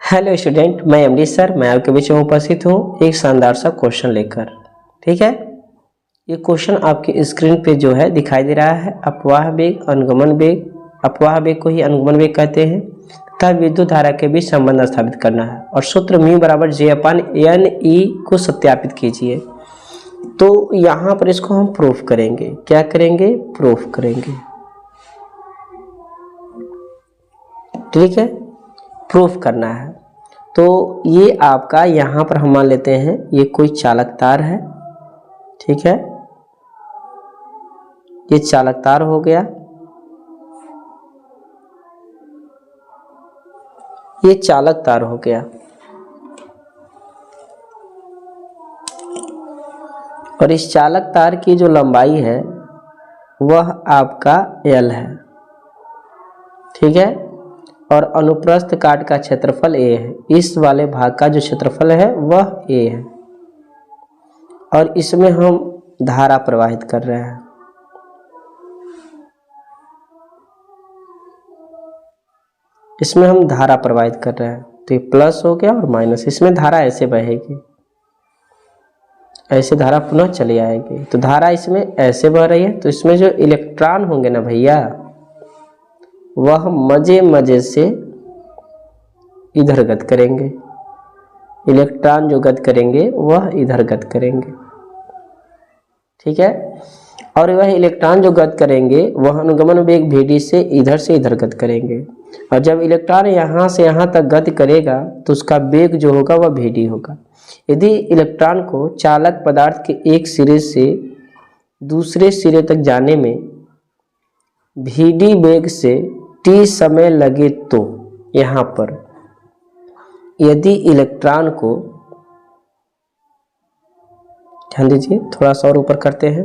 Hello student, मैं Amrish sir मैं आपके बीच में उपस्थित हूँ एक शानदार सा क्वेश्चन लेकर। ठीक है, ये क्वेश्चन आपकी स्क्रीन पे जो है दिखाई दे रहा है। अपवाह वेग, अनुगमन वेग, अपवाह वेग को ही अनुगमन वेग कहते हैं तथा विद्युत धारा के बीच संबंध स्थापित करना है और सूत्र म्यू बराबर J/N/E को सत्यापित कीजिए। तो यहाँ पर इसको हम प्रूफ करेंगे। क्या करेंगे? प्रूफ करेंगे। ठीक है, प्रूफ करना है। तो ये आपका यहाँ पर हम मान लेते हैं ये कोई चालक तार है। ठीक है, ये चालक तार हो गया, ये चालक तार हो गया और इस चालक तार की जो लंबाई है वह आपका L है। ठीक है, और अनुप्रस्थ काट का क्षेत्रफल A है। इस वाले भाग का जो क्षेत्रफल है वह A है और इसमें हम धारा प्रवाहित कर रहे हैं। इसमें हम धारा प्रवाहित कर रहे हैं, तो ये प्लस हो गया और माइनस। इसमें धारा ऐसे बहेगी, ऐसे धारा पुनः चली आएगी। तो धारा इसमें ऐसे बह रही है, तो इसमें जो इलेक्ट्रॉन होंगे ना भैया, वह मजे मजे से इधर गति करेंगे। इलेक्ट्रॉन जो गति करेंगे वह इधर गति करेंगे। ठीक है, और वह इलेक्ट्रॉन जो गति करेंगे वह अनुगमन वेग Vd से इधर गति करेंगे। और जब इलेक्ट्रॉन यहाँ से यहाँ तक गति करेगा तो उसका वेग जो होगा वह Vd होगा। यदि इलेक्ट्रॉन को चालक पदार्थ के एक सिरे से दूसरे सिरे तक जाने में Vd वेग से t समय लगे तो यहाँ पर यदि इलेक्ट्रॉन को, ध्यान दीजिए थोड़ा सा और ऊपर करते हैं,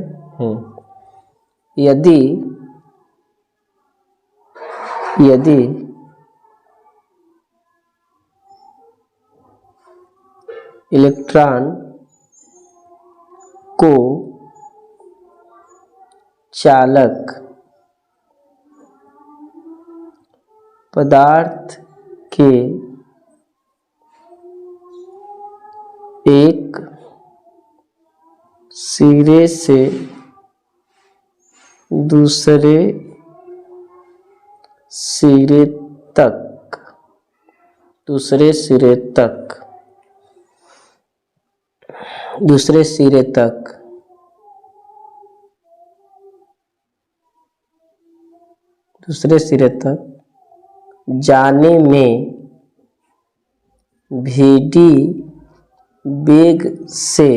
यदि इलेक्ट्रॉन को चालक पदार्थ के एक सिरे से दूसरे सिरे तक दूसरे सिरे तक जाने में Vd वेग से,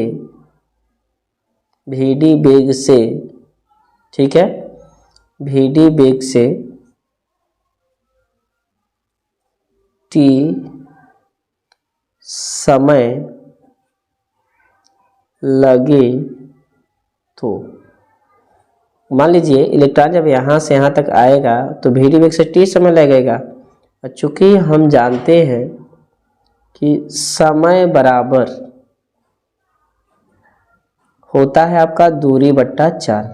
ठीक है, Vd वेग से t समय लगे तो मान लीजिए इलेक्ट्रॉन जब यहाँ से यहाँ तक आएगा तो Vd वेग से t समय लगेगा। चूंकि हम जानते हैं कि समय बराबर होता है आपका दूरी बट्टा 4।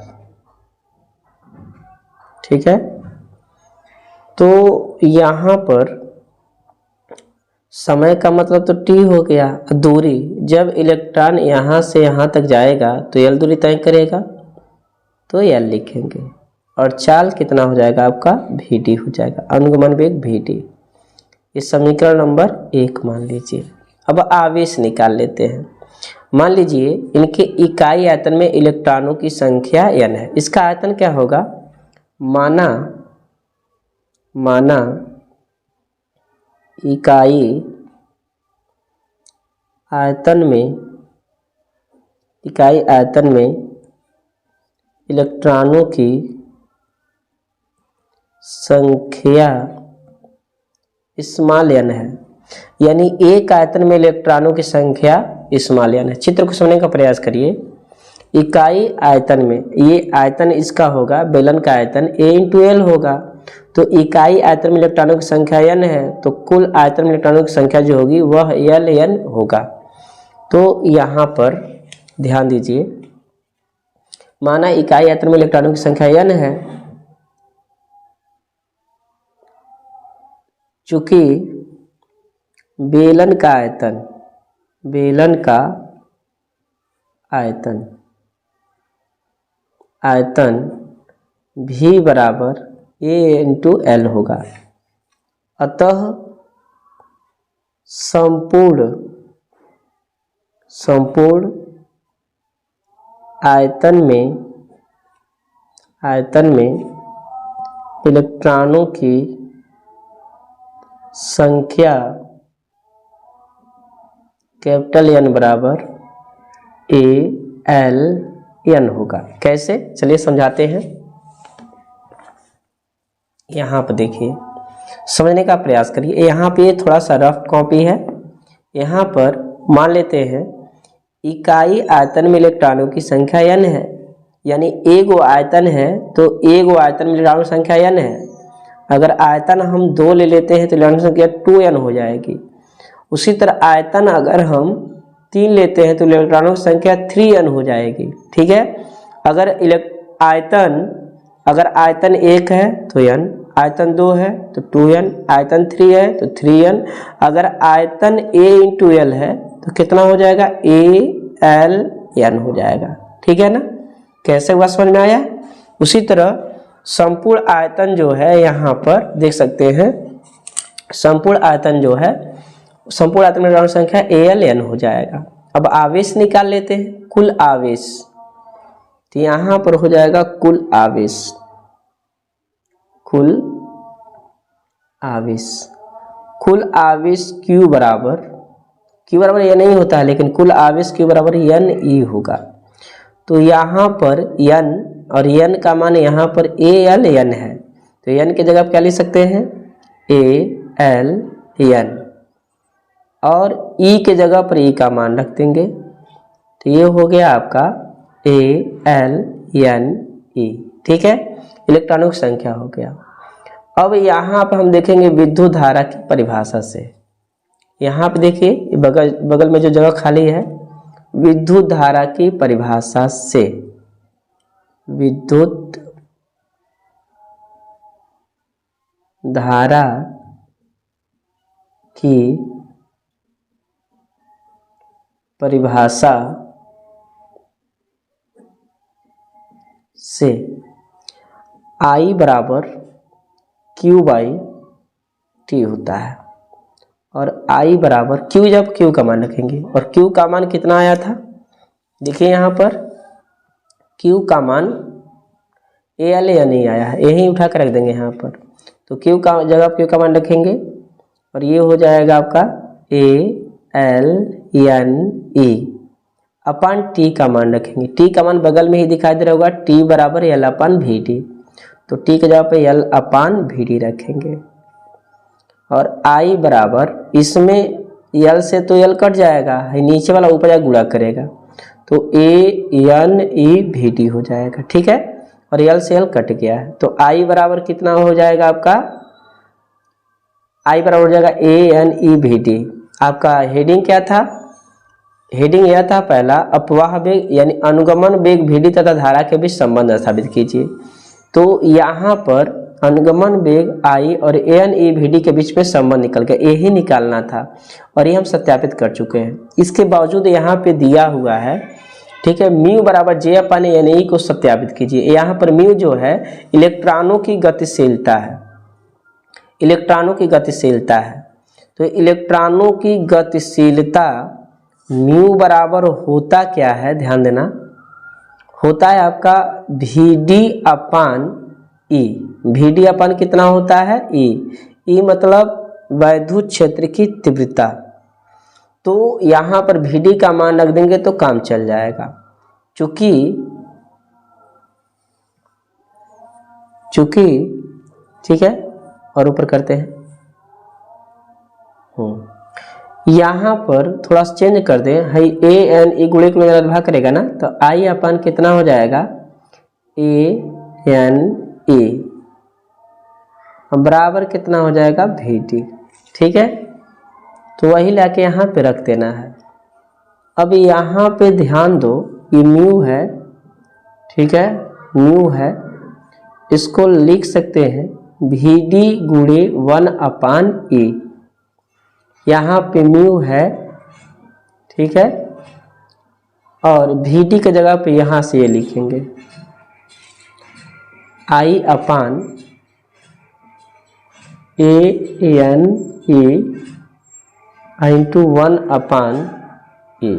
ठीक है, तो यहाँ पर समय का मतलब तो t हो गया, दूरी जब इलेक्ट्रॉन यहाँ से यहाँ तक जाएगा तो L दूरी तय करेगा, तो L लिखेंगे और चाल कितना हो जाएगा आपका Vd हो जाएगा, अनुगमन वेग Vd। ये समीकरण नंबर 1 मान लीजिए। अब आवेश निकाल लेते हैं। मान लीजिए इनके इकाई आयतन में इलेक्ट्रॉनों की संख्या n है। इसका आयतन क्या होगा? माना इकाई आयतन में इलेक्ट्रॉनों की संख्या स्मॉल n है, यानी एक आयतन में इलेक्ट्रॉनों की संख्या स्मॉल n है। चित्र को समझने का प्रयास करिए। इकाई आयतन में, ये आयतन इसका होगा, बेलन का आयतन A×L होगा, तो इकाई आयतन में इलेक्ट्रॉनों की संख्या n है, तो कुल आयतन में इलेक्ट्रॉनों की संख्या जो होगी वह Ln होगा। तो यहाँ पर ध्यान दीजिए, माना इकाई आयतन में इलेक्ट्रॉनों की संख्या n है, चूंकि बेलन का आयतन, बेलन का आयतन, आयतन V बराबर A इंटू एल होगा। अतः संपूर्ण आयतन में इलेक्ट्रॉनों की संख्या कैपिटल N बराबर ALN होगा। कैसे, चलिए समझाते हैं। यहाँ पर देखिए, समझने का प्रयास करिए। यहाँ पे ये थोड़ा सा रफ कॉपी है। यहाँ पर मान लेते हैं इकाई आयतन में इलेक्ट्रॉनों की संख्या n है, यानी एगो आयतन है तो एगो आयतन में इलेक्ट्रॉनों की संख्या n है। अगर आयतन हम 2 ले लेते हैं तो इलेक्ट्रॉनों की संख्या 2n हो जाएगी। उसी तरह आयतन अगर हम 3 लेते हैं तो इलेक्ट्रॉनों की संख्या 3n हो जाएगी। ठीक है। अगर आयतन 1 है तो n, आयतन 2 है तो 2n, आयतन 3 है तो 3n। अगर आयतन A इंटू एल है तो कितना हो जाएगा, ALN हो जाएगा। ठीक है ना, कैसे हुआ समझ में आया। उसी तरह संपूर्ण आयतन जो है, यहाँ पर देख सकते हैं संपूर्ण आयतन जो है, संपूर्ण आयतन में इलेक्ट्रॉन संख्या ALN हो जाएगा। अब आवेश निकाल लेते हैं, कुल आवेश। तो यहाँ पर हो जाएगा कुल आवेश, कुल आवेश Q बराबर ये नहीं होता है, लेकिन कुल आवेश Q बराबर NE होगा। तो यहाँ पर N और N का मान यहाँ पर ALN है, तो N की जगह आप क्या लिख सकते हैं, ALN, और E के जगह पर E का मान रख देंगे। तो ये हो गया आपका ALNE। ठीक है, इलेक्ट्रॉनों की संख्या हो गया। अब यहाँ पर हम देखेंगे विद्युत धारा की परिभाषा से। यहाँ पे देखिए बगल में जो जगह खाली है, विद्युत धारा की परिभाषा से, विद्युत धारा की परिभाषा से I बराबर Q/T होता है। और I बराबर Q, जब Q का मान रखेंगे, और Q का मान कितना आया था, देखिए यहाँ पर Q का मान ALN ही आया है, यही उठा कर रख देंगे यहाँ पर। तो Q का जगह Q का मान रखेंगे और ये हो जाएगा आपका ALNE अपन T का मान रखेंगे। T का मान बगल में ही दिखाई दे रहा होगा, T बराबर L/VD। तो T के जगह पे L/VD रखेंगे। और I बराबर, इसमें L से तो L कट जाएगा, नीचे वाला ऊपर जाकर गुणा करेगा, तो ANEVD हो जाएगा। ठीक है, और L से L कट गया है, तो I बराबर कितना हो जाएगा आपका, I बराबर हो जाएगा ANEVD। आपका हेडिंग क्या था, हेडिंग यह था पहला, अपवाह वेग यानी अनुगमन वेग VD तथा धारा के बीच संबंध स्थापित कीजिए। तो यहाँ पर अनुगमन वेग I और ANEVD के बीच में संबंध निकल गया, यही निकालना था और ये हम सत्यापित कर चुके हैं। इसके बावजूद यहाँ पे दिया हुआ है, ठीक है, म्यू बराबर J/NE को सत्यापित कीजिए। यहाँ पर म्यू जो है इलेक्ट्रॉनों की गतिशीलता है, इलेक्ट्रॉनों की गतिशीलता है। तो इलेक्ट्रॉनों की गतिशीलता म्यू बराबर होता क्या है, ध्यान देना, होता है आपका VD/E। VD/ कितना होता है, E। E मतलब वैद्युत क्षेत्र की तीव्रता। तो यहाँ पर VD का मान रख देंगे तो काम चल जाएगा, चूंकि ठीक है, और ऊपर करते हैं, यहाँ पर थोड़ा सा चेंज कर दें, है ANE गुणे को भाग करेगा ना, तो I/ कितना हो जाएगा, ANE बराबर कितना हो जाएगा, VD। ठीक है, तो वही लाके यहाँ पे रख देना है। अब यहाँ पे ध्यान दो, ये म्यू है, ठीक है, म्यू है, इसको लिख सकते हैं VD गुणे 1/E। यहाँ पे म्यू है, ठीक है, और वी डी की जगह पे यहाँ से ये लिखेंगे आई अपान ए एन ए इंटू 1 अपान ए।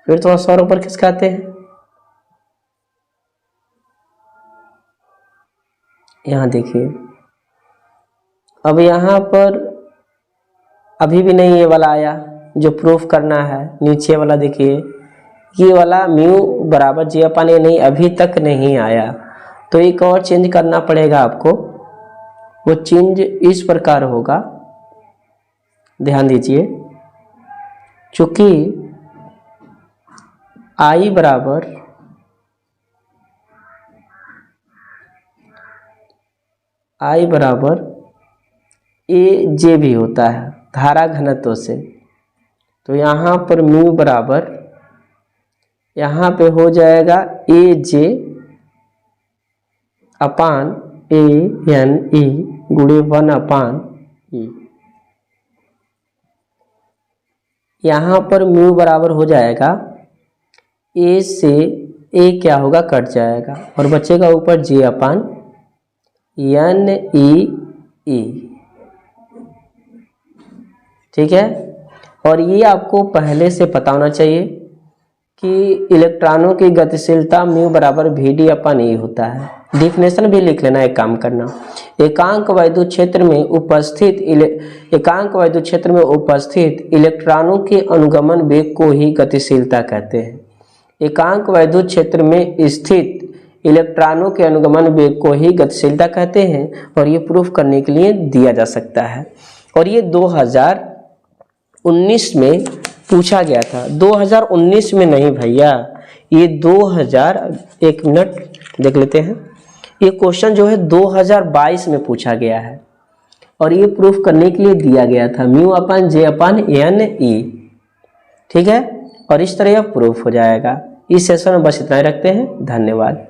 फिर थोड़ा सा ऊपर खिसकाते हैं, यहाँ देखिए। अब यहाँ पर अभी भी नहीं ये वाला आया जो प्रूफ करना है। नीचे वाला देखिए, ये वाला म्यू बराबर जी अपान ए नहीं, अभी तक नहीं आया, तो एक और चेंज करना पड़ेगा आपको। वो चेंज इस प्रकार होगा, ध्यान दीजिए, चूंकि आई बराबर ए जे भी होता है धारा घनत्व से, तो यहाँ पर म्यू बराबर यहाँ पे हो जाएगा ए जे अपान ए एन ई गुणे 1 अपान ई। यहाँ पर म्यू बराबर हो जाएगा ए से ए क्या होगा, कट जाएगा और बचेगा ऊपर जे अपान एन ई, ठीक है। और ये आपको पहले से पता होना चाहिए कि इलेक्ट्रॉनों की गतिशीलता म्यू बराबर वी डी अपान ई होता है। डिफिनेशन भी लिख लेना, एक काम करना, एकांक वैद्युत क्षेत्र में उपस्थित इलेक्ट्रॉनों के अनुगमन वेग को ही गतिशीलता कहते हैं। एकांक वैद्युत क्षेत्र में स्थित इलेक्ट्रॉनों के अनुगमन वेग को ही गतिशीलता कहते हैं, और ये प्रूफ करने के लिए दिया जा सकता है। और ये 2019 में पूछा गया था, 2019 में नहीं भैया, ये 1 मिनट देख लेते हैं। ये क्वेश्चन जो है 2022 में पूछा गया है, और ये प्रूफ करने के लिए दिया गया था म्यू अपान जे अपान एन ई, ठीक है। और इस तरह यह प्रूफ हो जाएगा। इस सेशन में बस इतना ही रखते हैं, धन्यवाद।